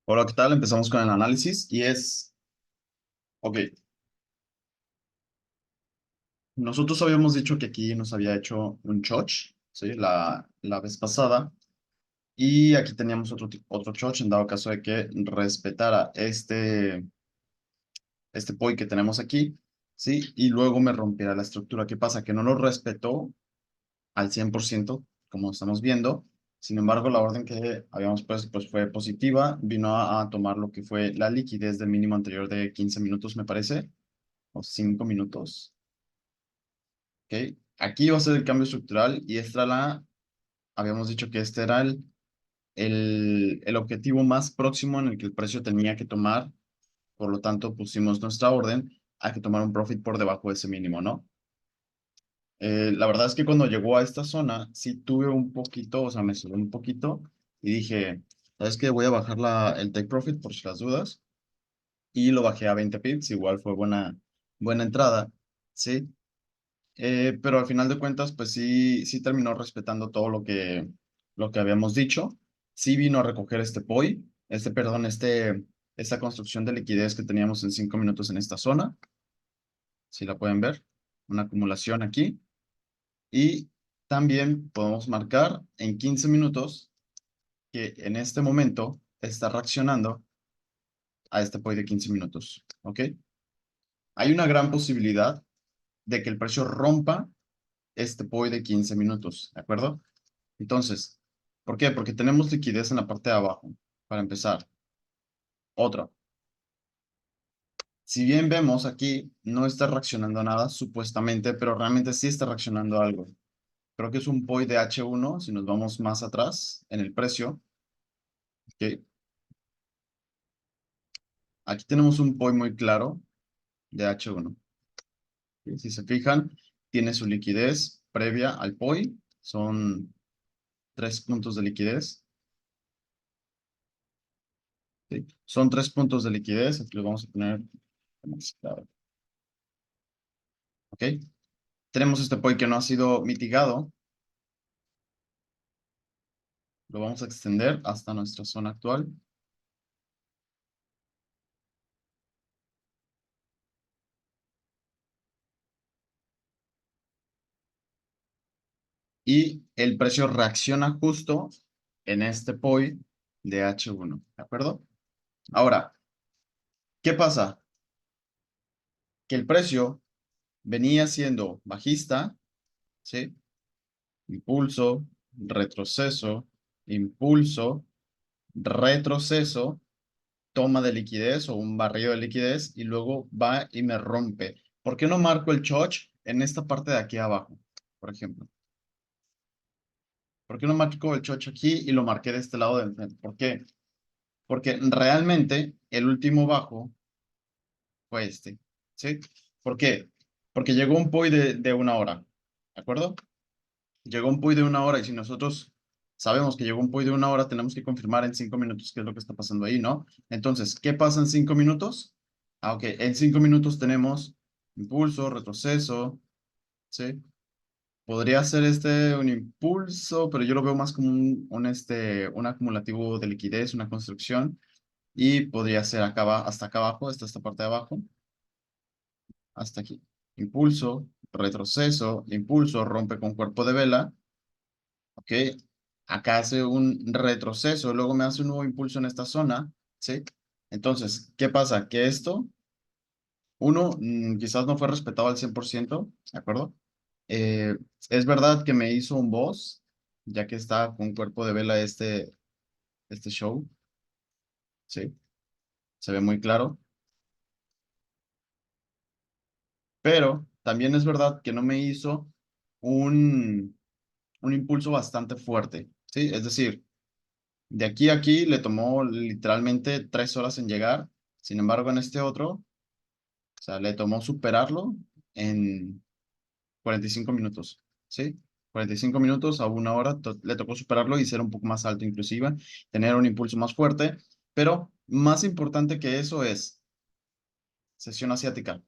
Hola, ¿qué tal? Empezamos con el análisis y ok, nosotros habíamos dicho que aquí nos había hecho un choch, ¿sí? La vez pasada, y aquí teníamos otro choch en dado caso de que respetara este POI que tenemos aquí, ¿sí? Y luego me rompiera la estructura. ¿Qué pasa? Que no lo respetó al 100%, como estamos viendo. Sin embargo, la orden que habíamos puesto pues fue positiva, vino a tomar lo que fue la liquidez del mínimo anterior de 15 minutos, me parece, o 5 minutos. ¿Ok? Aquí va a ser el cambio estructural y habíamos dicho que este era el objetivo más próximo en el que el precio tenía que tomar, por lo tanto pusimos nuestra orden a que tomar un profit por debajo de ese mínimo, ¿no? La verdad es que cuando llegó a esta zona, sí tuve un poquito, o sea, me subió un poquito y dije, ¿sabes qué? Voy a bajar el take profit por si las dudas y lo bajé a 20 pips, igual fue buena entrada, ¿sí? Pero al final de cuentas, pues sí terminó respetando todo lo que habíamos dicho. Sí vino a recoger este POI, perdón, esta construcción de liquidez que teníamos en 5 minutos en esta zona. Si la pueden ver, una acumulación aquí. Y también podemos marcar en 15 minutos que en este momento está reaccionando a este POI de 15 minutos. ¿Ok? Hay una gran posibilidad de que el precio rompa este POI de 15 minutos. ¿De acuerdo? Entonces, ¿por qué? Porque tenemos liquidez en la parte de abajo, para empezar. Otra, si bien vemos aquí, no está reaccionando a nada, supuestamente, pero realmente sí está reaccionando a algo. Creo que es un POI de H1, si nos vamos más atrás en el precio. ¿Ok? Aquí tenemos un POI muy claro de H1. ¿Ok? Si se fijan, tiene su liquidez previa al POI, son 3 puntos de liquidez. ¿Ok? Son 3 puntos de liquidez, aquí lo vamos a poner más claro. ¿Ok? Tenemos este POI que no ha sido mitigado. Lo vamos a extender hasta nuestra zona actual. Y el precio reacciona justo en este POI de H1. ¿De acuerdo? Ahora, ¿qué pasa? Que el precio venía siendo bajista, ¿sí? Impulso, retroceso, impulso, retroceso, toma de liquidez o un barrido de liquidez y luego va y me rompe. ¿Por qué no marco el choch en esta parte de aquí abajo, por ejemplo? ¿Por qué no marco el chocho aquí y lo marqué de este lado del frente? ¿Por qué? Porque realmente el último bajo fue este, ¿sí? ¿Por qué? Porque llegó un POI de 1 hora, ¿de acuerdo? Llegó un POI de 1 hora y si nosotros sabemos que llegó un POI de 1 hora, tenemos que confirmar en 5 minutos qué es lo que está pasando ahí, ¿no? Entonces, ¿qué pasa en 5 minutos? Ok, en 5 minutos tenemos impulso, retroceso, ¿sí? Podría ser un impulso, pero yo lo veo más como un acumulativo de liquidez, una construcción, y podría ser hasta acá abajo, hasta esta parte de abajo, hasta aquí. Impulso, retroceso, impulso, rompe con cuerpo de vela, ¿ok? Acá hace un retroceso, luego me hace un nuevo impulso en esta zona, ¿sí? Entonces, ¿qué pasa? Que quizás no fue respetado al 100%, ¿de acuerdo? Eh, es verdad que me hizo un boss, ya que está con cuerpo de vela este show, ¿sí? Se ve muy claro, pero también es verdad que no me hizo un, un impulso bastante fuerte, ¿sí? Es decir, de aquí a aquí le tomó literalmente 3 horas en llegar, sin embargo en este otro, o sea, le tomó superarlo en 45 minutos, ¿sí? 45 minutos a 1 hora le tocó superarlo y ser un poco más alto inclusive, tener un impulso más fuerte, pero más importante que eso es sesión asiática.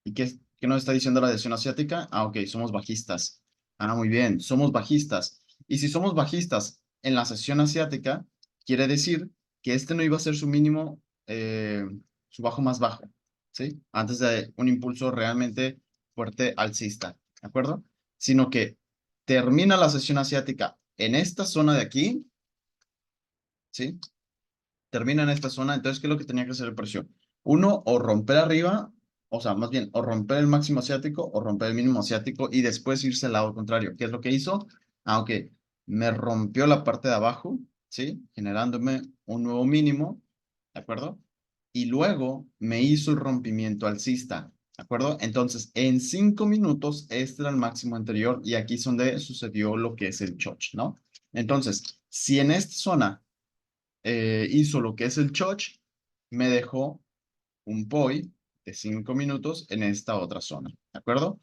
¿Y qué nos está diciendo la sesión asiática? Ah, ok, somos bajistas. Ah, muy bien, somos bajistas. Y si somos bajistas en la sesión asiática, quiere decir que este no iba a ser su mínimo, su bajo más bajo, ¿sí? Antes de un impulso realmente fuerte alcista, ¿de acuerdo? Sino que termina la sesión asiática en esta zona de aquí, ¿sí? Termina en esta zona, entonces, ¿qué es lo que tenía que hacer el precio? Uno, o romper arriba, o sea, más bien, o romper el máximo asiático o romper el mínimo asiático y después irse al lado contrario. ¿Qué es lo que hizo? Aunque me rompió la parte de abajo, ¿sí? Generándome un nuevo mínimo, ¿de acuerdo? Y luego me hizo el rompimiento alcista, ¿de acuerdo? Entonces, en 5 minutos, este era el máximo anterior y aquí es donde sucedió lo que es el choch, ¿no? Entonces, si en esta zona hizo lo que es el choch, me dejó un POI de 5 minutos en esta otra zona, ¿de acuerdo?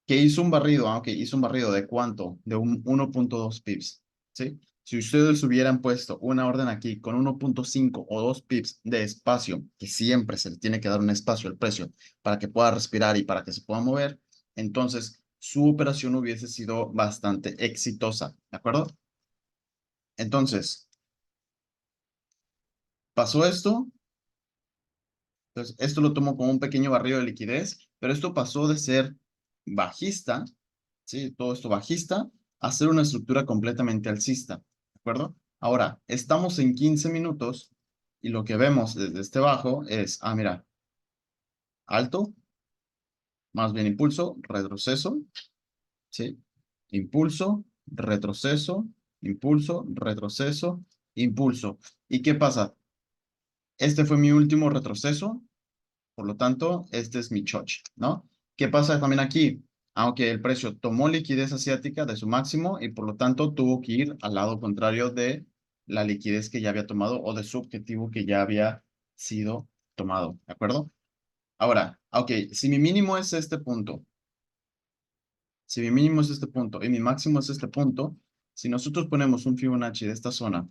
Que hizo un barrido, aunque hizo un barrido de cuánto, de un 1.2 pips, ¿sí? Si ustedes hubieran puesto una orden aquí con 1.5 o 2 pips de espacio, que siempre se le tiene que dar un espacio al precio para que pueda respirar y para que se pueda mover, entonces su operación hubiese sido bastante exitosa, ¿de acuerdo? Entonces, pasó esto. Entonces, esto lo tomo como un pequeño barrido de liquidez, pero esto pasó de ser bajista, ¿sí? Todo esto bajista, a ser una estructura completamente alcista, ¿de acuerdo? Ahora, estamos en 15 minutos y lo que vemos desde este bajo es, mira, alto, más bien impulso, retroceso, ¿sí? Impulso, retroceso, impulso, retroceso, impulso. ¿Y qué pasa? Este fue mi último retroceso. Por lo tanto, este es mi choch, ¿no? ¿Qué pasa también aquí? Aunque el precio tomó liquidez asiática de su máximo y por lo tanto tuvo que ir al lado contrario de la liquidez que ya había tomado o de su objetivo que ya había sido tomado, ¿de acuerdo? Ahora, ok, si mi mínimo es este punto, si mi mínimo es este punto y mi máximo es este punto, si nosotros ponemos un Fibonacci de esta zona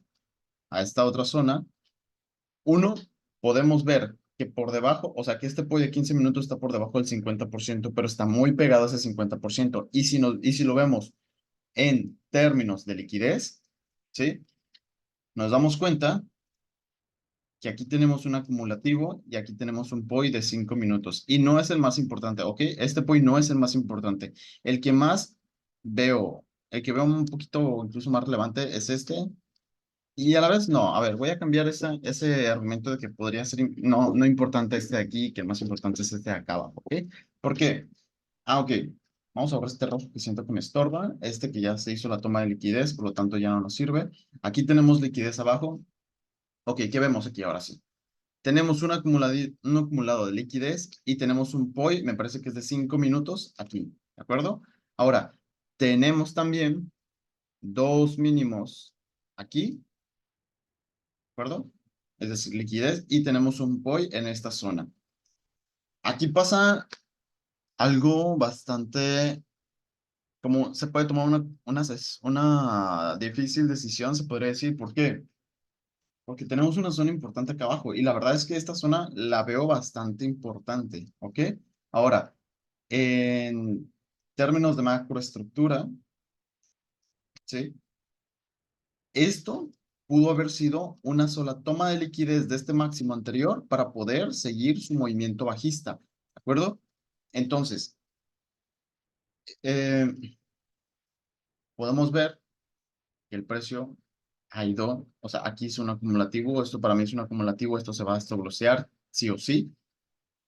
a esta otra zona, uno, podemos ver que por debajo, o sea, que este pollo de 15 minutos está por debajo del 50%, pero está muy pegado a ese 50%. Y si lo vemos en términos de liquidez, ¿sí? Nos damos cuenta que aquí tenemos un acumulativo y aquí tenemos un POI de 5 minutos. Y no es el más importante, ¿ok? Este POI no es el más importante. El que más veo, el que veo un poquito incluso más relevante es este. Y a la vez no, a ver, voy a cambiar ese argumento de que podría ser no importante este de aquí, que el más importante es este de acá abajo, ¿ok? ¿Por qué? Ok, vamos a borrar este rojo que siento que me estorba, este que ya se hizo la toma de liquidez, por lo tanto ya no nos sirve. Aquí tenemos liquidez abajo. Ok, ¿qué vemos aquí ahora sí? Tenemos un acumulado de liquidez y tenemos un POI, me parece que es de 5 minutos aquí, ¿de acuerdo? Ahora, tenemos también dos mínimos aquí, acuerdo? Es decir, liquidez y tenemos un POI en esta zona. Aquí pasa algo bastante, como se puede tomar una difícil decisión, se podría decir. ¿Por qué? Porque tenemos una zona importante acá abajo y la verdad es que esta zona la veo bastante importante, ¿ok? Ahora, en términos de macroestructura, ¿sí? Esto pudo haber sido una sola toma de liquidez de este máximo anterior para poder seguir su movimiento bajista, ¿de acuerdo? Entonces, eh, podemos ver que el precio ha ido, o sea, aquí es un acumulativo, esto para mí es un acumulativo, esto se va a estoglosear, sí o sí.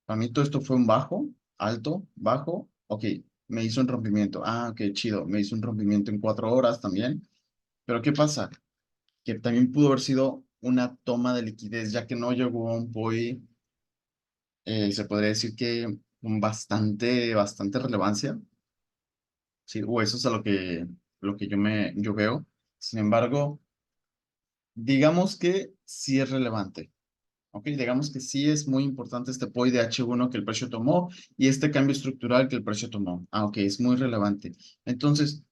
Para mí todo esto fue un bajo, alto, bajo, ok, me hizo un rompimiento, ok, chido, me hizo un rompimiento en 4 horas también, pero ¿qué pasa? Que también pudo haber sido una toma de liquidez, ya que no llegó a un POI, se podría decir que con bastante relevancia, ¿sí? O eso es a lo que yo veo. Sin embargo, digamos que sí es relevante, ¿ok? Digamos que sí es muy importante este POI de H1 que el precio tomó y este cambio estructural que el precio tomó. Ok, es muy relevante. Entonces,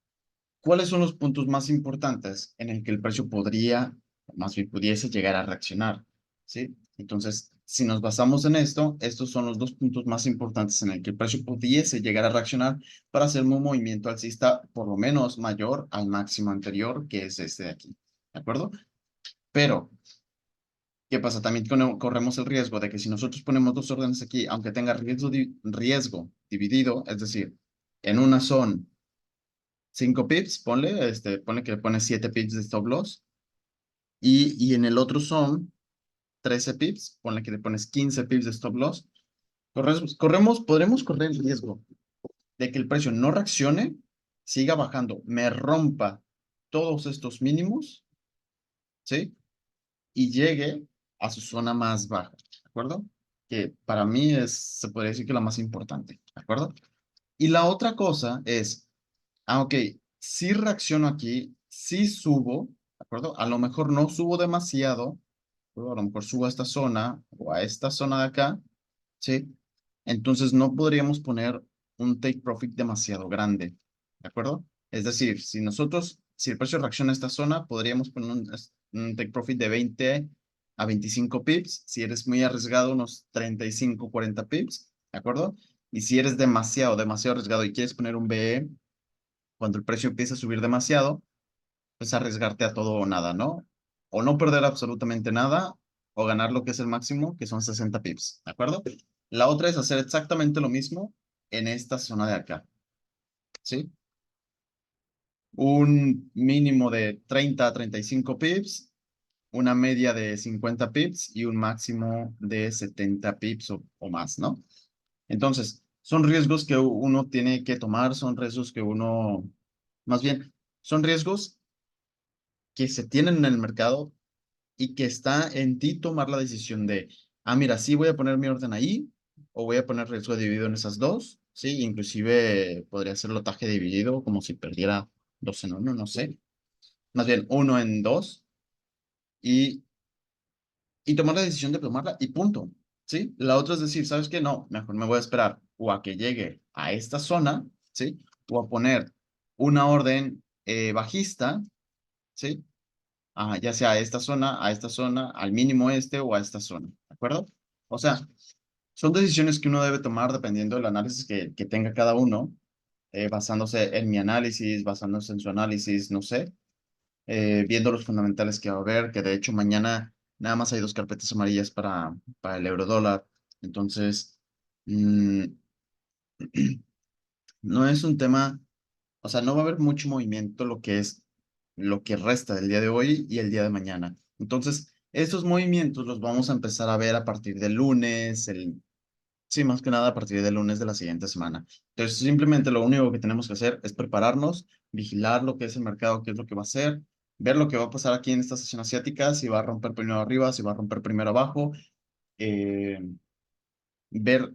¿cuáles son los puntos más importantes en el que el precio podría, más bien pudiese llegar a reaccionar? ¿Sí? Entonces, si nos basamos en esto, estos son los dos puntos más importantes en el que el precio pudiese llegar a reaccionar para hacer un movimiento alcista por lo menos mayor al máximo anterior, que es este de aquí. ¿De acuerdo? Pero, ¿qué pasa? También corremos el riesgo de que si nosotros ponemos dos órdenes aquí, aunque tenga riesgo dividido, es decir, en una son 5 pips, ponle que le pones 7 pips de stop loss, y en el otro son 13 pips, ponle que le pones 15 pips de stop loss, podremos correr el riesgo de que el precio no reaccione, siga bajando, me rompa todos estos mínimos, ¿sí? Y llegue a su zona más baja, ¿de acuerdo? Que para mí se podría decir que la más importante, ¿de acuerdo? Y la otra cosa es, ok, si reacciono aquí, si subo, ¿de acuerdo? A lo mejor no subo demasiado, ¿de a lo mejor subo a esta zona o a esta zona de acá, ¿sí? Entonces no podríamos poner un take profit demasiado grande, ¿de acuerdo? Es decir, si el precio reacciona a esta zona, podríamos poner un take profit de 20 a 25 pips. Si eres muy arriesgado, unos 35, 40 pips, ¿de acuerdo? Y si eres demasiado arriesgado y quieres poner un BE cuando el precio empieza a subir demasiado, pues arriesgarte a todo o nada, ¿no? O no perder absolutamente nada, o ganar lo que es el máximo, que son 60 pips, ¿de acuerdo? La otra es hacer exactamente lo mismo en esta zona de acá, ¿sí? Un mínimo de 30 a 35 pips, una media de 50 pips y un máximo de 70 pips o más, ¿no? Entonces, son riesgos que uno tiene que tomar, son riesgos que uno, más bien, son riesgos que se tienen en el mercado y que está en ti tomar la decisión de, mira, sí voy a poner mi orden ahí o voy a poner riesgo dividido en esas dos, sí, inclusive podría ser lotaje dividido como si perdiera dos en uno, no sé, más bien uno en dos y, y tomar la decisión de tomarla y punto, sí. La otra es decir, ¿sabes qué? No, mejor me voy a esperar o a que llegue a esta zona, sí, o a poner una orden bajista, sí, ya sea a esta zona, al mínimo este o a esta zona, ¿de acuerdo? O sea, son decisiones que uno debe tomar dependiendo del análisis que tenga cada uno, basándose en mi análisis, basándose en su análisis, no sé, viendo los fundamentales que va a haber, que de hecho mañana nada más hay dos carpetas amarillas para el euro dólar. Entonces, mm, no es un tema, o sea, no va a haber mucho movimiento lo que resta del día de hoy y el día de mañana. Entonces, estos movimientos los vamos a empezar a ver a partir del lunes, sí, más que nada a partir del lunes de la siguiente semana. Entonces, simplemente lo único que tenemos que hacer es prepararnos, vigilar lo que es el mercado, qué es lo que va a hacer, ver lo que va a pasar aquí en esta sesión asiática, si va a romper primero arriba, si va a romper primero abajo, eh, ver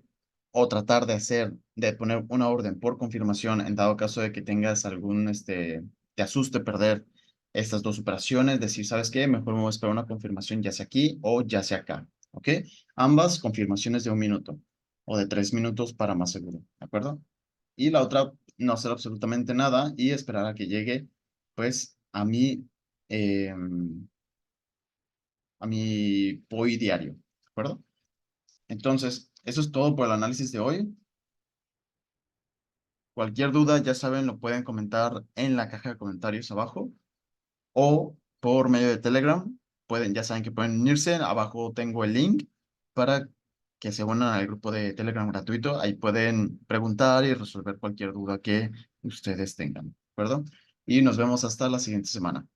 o tratar de poner una orden por confirmación en dado caso de que tengas te asuste perder estas dos operaciones, decir, ¿sabes qué? Mejor me voy a esperar una confirmación ya sea aquí o ya sea acá, ¿ok? Ambas confirmaciones de 1 minuto o de 3 minutos para más seguro, ¿de acuerdo? Y la otra, no hacer absolutamente nada y esperar a que llegue, pues, eh, a mi POI diario, ¿de acuerdo? Entonces, eso es todo por el análisis de hoy. Cualquier duda, ya saben, lo pueden comentar en la caja de comentarios abajo o por medio de Telegram. Ya saben que pueden unirse. Abajo tengo el link para que se unan al grupo de Telegram gratuito. Ahí pueden preguntar y resolver cualquier duda que ustedes tengan, ¿de acuerdo? Y nos vemos hasta la siguiente semana.